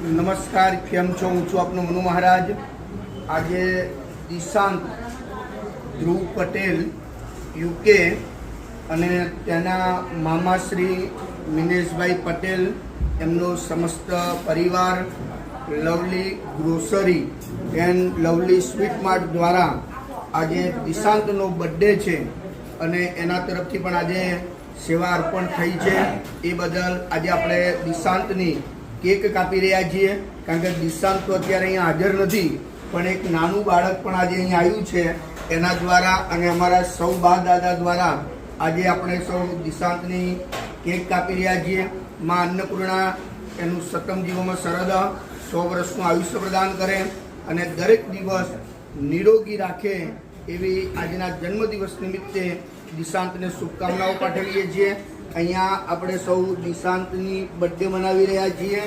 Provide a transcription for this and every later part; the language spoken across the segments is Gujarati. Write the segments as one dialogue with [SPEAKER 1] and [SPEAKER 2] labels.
[SPEAKER 1] નમસ્કાર, કેમ છો? હું છું આપનો મનુ મહારાજ. આજે દિશાંત ધ્રુવ પટેલ યુકે અને તેના મામા શ્રી મિનેશભાઈ પટેલ એમનો સમસ્ત પરિવાર lovely grocery and lovely sweet Mart દ્વારા આજે દિશાંતનો બર્થડે છે અને એના તરફથી પણ આજે સેવા અર્પણ થઈ છે. એ બદલ આજે આપણે દિશાંતની કેક કાપી રહ્યા છીએ, કારણ કે દિશાંત તો અત્યારે અહીંયા હાજર નથી, પણ એક નાનું બાળક પણ આજે અહીંયા આવ્યું છે. એના દ્વારા અને અમારા સૌ બા દાદા દ્વારા આજે આપણે સૌ દિશાંતની કેક કાપી રહ્યા છીએ. માં અન્નપૂર્ણા એનું સતમ જીવનમાં સરદ 100 વર્ષનું આયુષ્ય પ્રદાન કરે અને દરેક દિવસ નિરોગી રાખે એવી આજના જન્મદિવસ નિમિત્તે દિશાંતને શુભકામનાઓ પાઠવીએ છીએ. અહીંયા આપણે સૌ દિશાંતની બર્થડે મનાવી રહ્યા છીએ.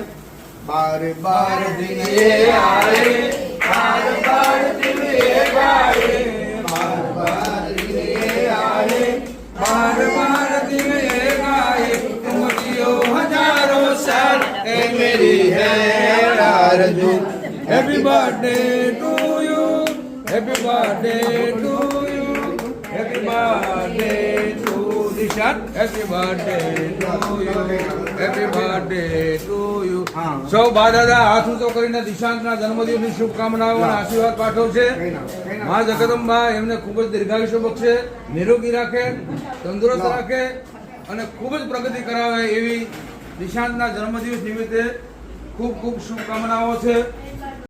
[SPEAKER 1] બારે બાર દિન એ આએ, બાર બાર દિન એ ગાએ, બાર બાર દિન એ આએ, બાર બાર દિન એ ગાએ, तुम जियो हजारों साल ए मेरी है आरज़ू. Happy birthday to you, happy birthday to you, happy birthday to Dishant, happy birthday to you, happy birthday to you. સૌ બા દાદા હાથ ઊંચો કરીને દિશાંતના જન્મદિવસની શુભકામનાઓ અને આશીર્વાદ પાઠવશે. મા જગદંબા એમને ખૂબ જ દીર્ઘાયુષ્ય બક્ષે, નિરોગી રાખે, તંદુરસ્ત રાખે અને ખૂબ જ પ્રગતિ કરાવે એવી દિશાંતના જન્મદિવસ નિમિત્તે ખૂબ ખૂબ શુભકામનાઓ છે.